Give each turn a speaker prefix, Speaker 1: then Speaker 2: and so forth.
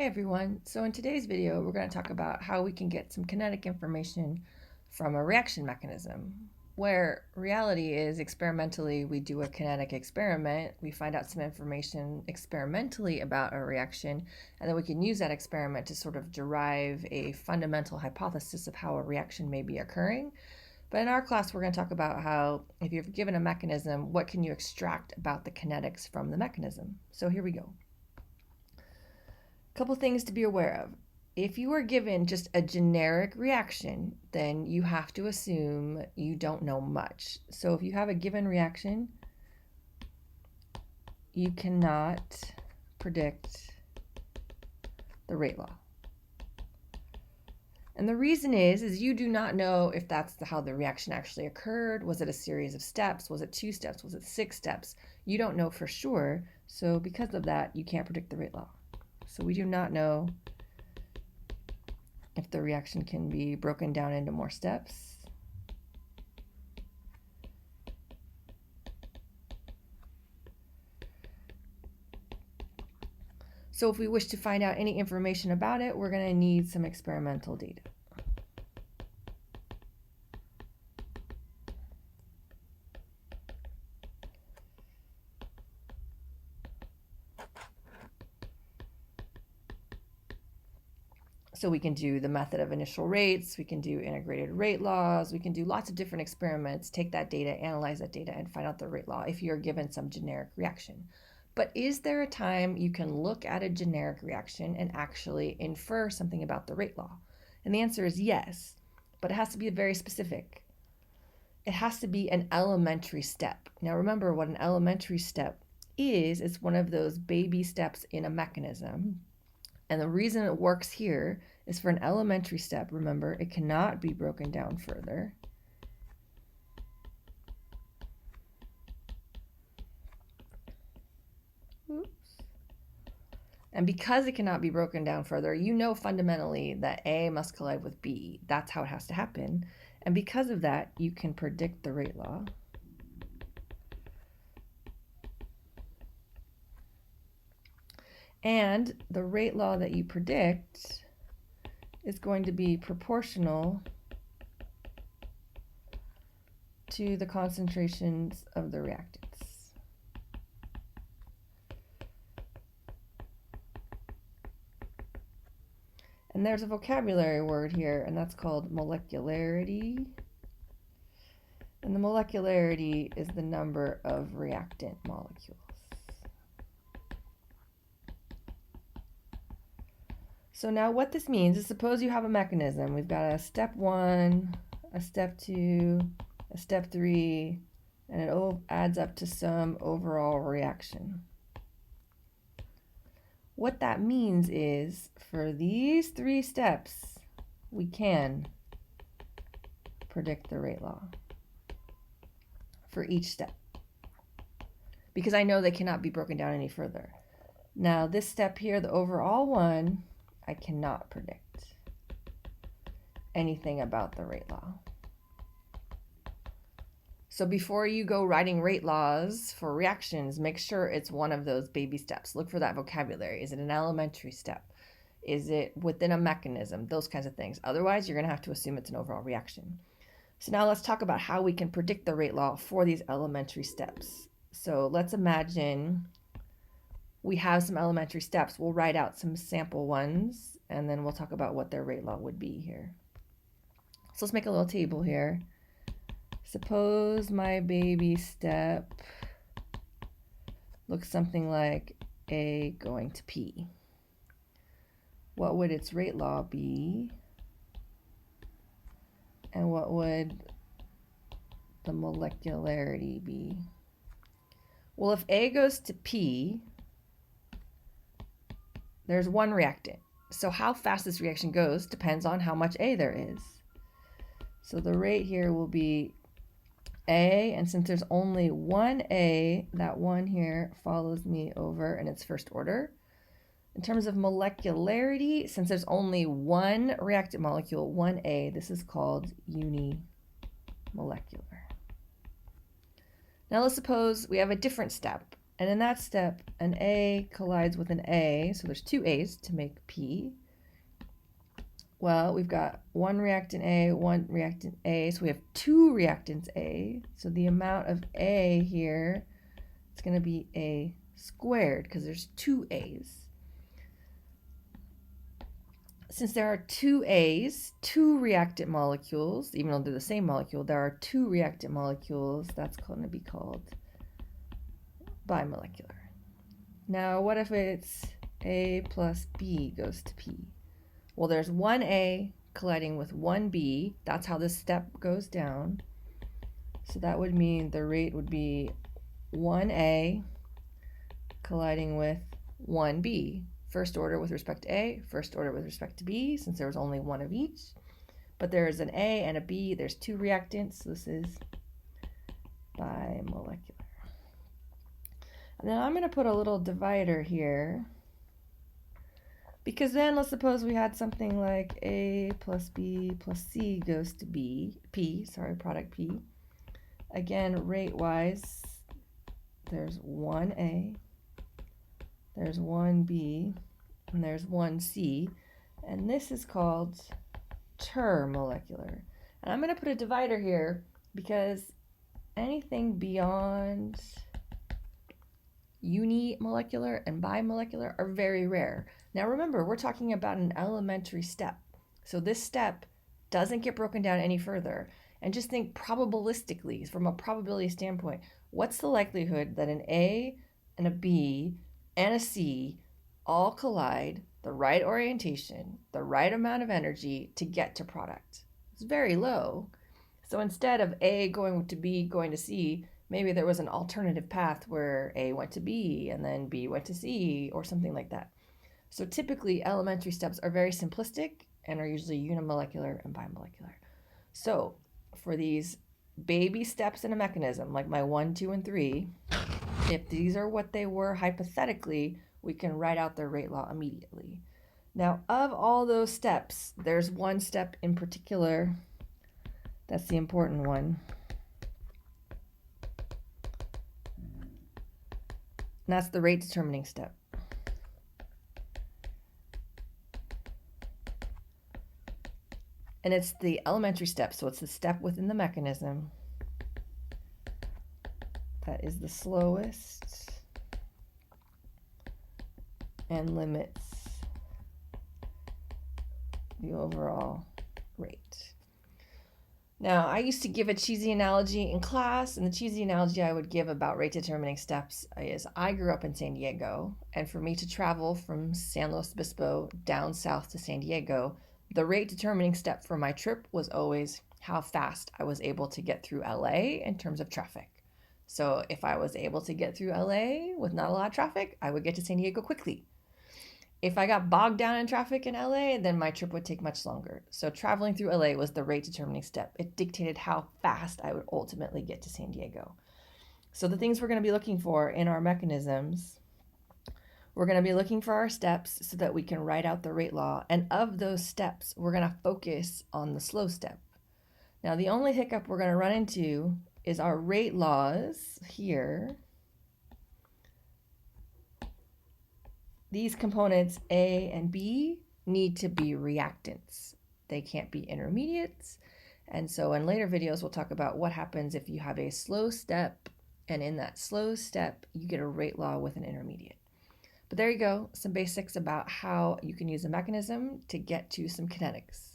Speaker 1: Hey everyone, so in today's video we're going to talk about how we can get some kinetic information from a reaction mechanism, where reality is experimentally we do a kinetic experiment, we find out some information experimentally about a reaction, and then we can use that experiment to sort of derive a fundamental hypothesis of how a reaction may be occurring. But in our class we're going to talk about how if you're given a mechanism, what can you extract about the kinetics from the mechanism. So here we go. Couple things to be aware of. If you are given just a generic reaction, then you have to assume you don't know much. So if you have a given reaction, you cannot predict the rate law. And the reason is you do not know if that's how the reaction actually occurred. Was it a series of steps? Was it 2 steps? Was it 6 steps? You don't know for sure. So because of that, you can't predict the rate law. So we do not know if the reaction can be broken down into more steps. So if we wish to find out any information about it, we're going to need some experimental data. So we can do the method of initial rates, we can do integrated rate laws, we can do lots of different experiments, take that data, analyze that data, and find out the rate law if you're given some generic reaction. But is there a time you can look at a generic reaction and actually infer something about the rate law? And the answer is yes, but it has to be very specific. It has to be an elementary step. Now remember what an elementary step is. It's one of those baby steps in a mechanism. And the reason it works here is for an elementary step, remember, it cannot be broken down further. Oops. And because it cannot be broken down further, you know fundamentally that A must collide with B. That's how it has to happen. And because of that, you can predict the rate law. And the rate law that you predict is going to be proportional to the concentrations of the reactants. And there's a vocabulary word here, and that's called molecularity. And the molecularity is the number of reactant molecules. So now what this means is suppose you have a mechanism. We've got a step 1, a step 2, a step 3, and it all adds up to some overall reaction. What that means is for these 3 steps, we can predict the rate law for each step, because I know they cannot be broken down any further. Now this step here, the overall one, I cannot predict anything about the rate law. So before you go writing rate laws for reactions, make sure it's one of those baby steps. Look for that vocabulary. Is it an elementary step? Is it within a mechanism? Those kinds of things. Otherwise, you're going to have to assume it's an overall reaction. So now let's talk about how we can predict the rate law for these elementary steps. So let's imagine we have some elementary steps. We'll write out some sample ones, and then we'll talk about what their rate law would be here. So let's make a little table here. Suppose my baby step looks something like A going to P. What would its rate law be? And what would the molecularity be? Well, if A goes to P, there's one reactant. So how fast this reaction goes depends on how much A there is. So the rate here will be A, and since there's only one A, that one here follows me over in its first order. In terms of molecularity, since there's only one reactant molecule, one A, this is called unimolecular. Now let's suppose we have a different step. And in that step, an A collides with an A, so there's two A's to make P. Well, we've got one reactant A, one reactant A, so we have two reactants A. So the amount of A here, it's going to be A squared because there's two A's. Since there are two A's, two reactant molecules, even though they're the same molecule, there are two reactant molecules. That's going to be called bimolecular. Now, what if it's A plus B goes to P? Well, there's one A colliding with one B. That's how this step goes down. So that would mean the rate would be 1A colliding with 1B. First order with respect to A, first order with respect to B, since there was only one of each. But there's an A and a B. There's two reactants. So this is bimolecular. And then I'm going to put a little divider here, because then let's suppose we had something like A plus B plus C goes to product P. Again, rate-wise, there's one A, there's one B, and there's one C, and this is called termolecular. And I'm going to put a divider here because anything beyond unimolecular and bimolecular are very rare. Now remember, we're talking about an elementary step. So this step doesn't get broken down any further. And just think probabilistically, from a probability standpoint, what's the likelihood that an A and a B and a C all collide, the right orientation, the right amount of energy to get to product? It's very low. So instead of A going to B going to C, maybe there was an alternative path where A went to B and then B went to C or something like that. So typically elementary steps are very simplistic and are usually unimolecular and bimolecular. So for these baby steps in a mechanism, like my 1, 2, and 3, if these are what they were hypothetically, we can write out their rate law immediately. Now, of all those steps, there's one step in particular that's the important one. And that's the rate determining step. And it's the elementary step, so it's the step within the mechanism that is the slowest and limits the overall rate. Now, I used to give a cheesy analogy in class, and the cheesy analogy I would give about rate determining steps is I grew up in San Diego, and for me to travel from San Luis Obispo down south to San Diego, the rate determining step for my trip was always how fast I was able to get through LA in terms of traffic. So if I was able to get through LA with not a lot of traffic, I would get to San Diego quickly. If I got bogged down in traffic in LA, then my trip would take much longer. So traveling through LA was the rate determining step. It dictated how fast I would ultimately get to San Diego. So the things we're going to be looking for in our mechanisms, we're going to be looking for our steps so that we can write out the rate law. And of those steps, we're going to focus on the slow step. Now, the only hiccup we're going to run into is our rate laws here. These components A and B need to be reactants. They can't be intermediates. And so in later videos, we'll talk about what happens if you have a slow step, and in that slow step, you get a rate law with an intermediate. But there you go, some basics about how you can use a mechanism to get to some kinetics.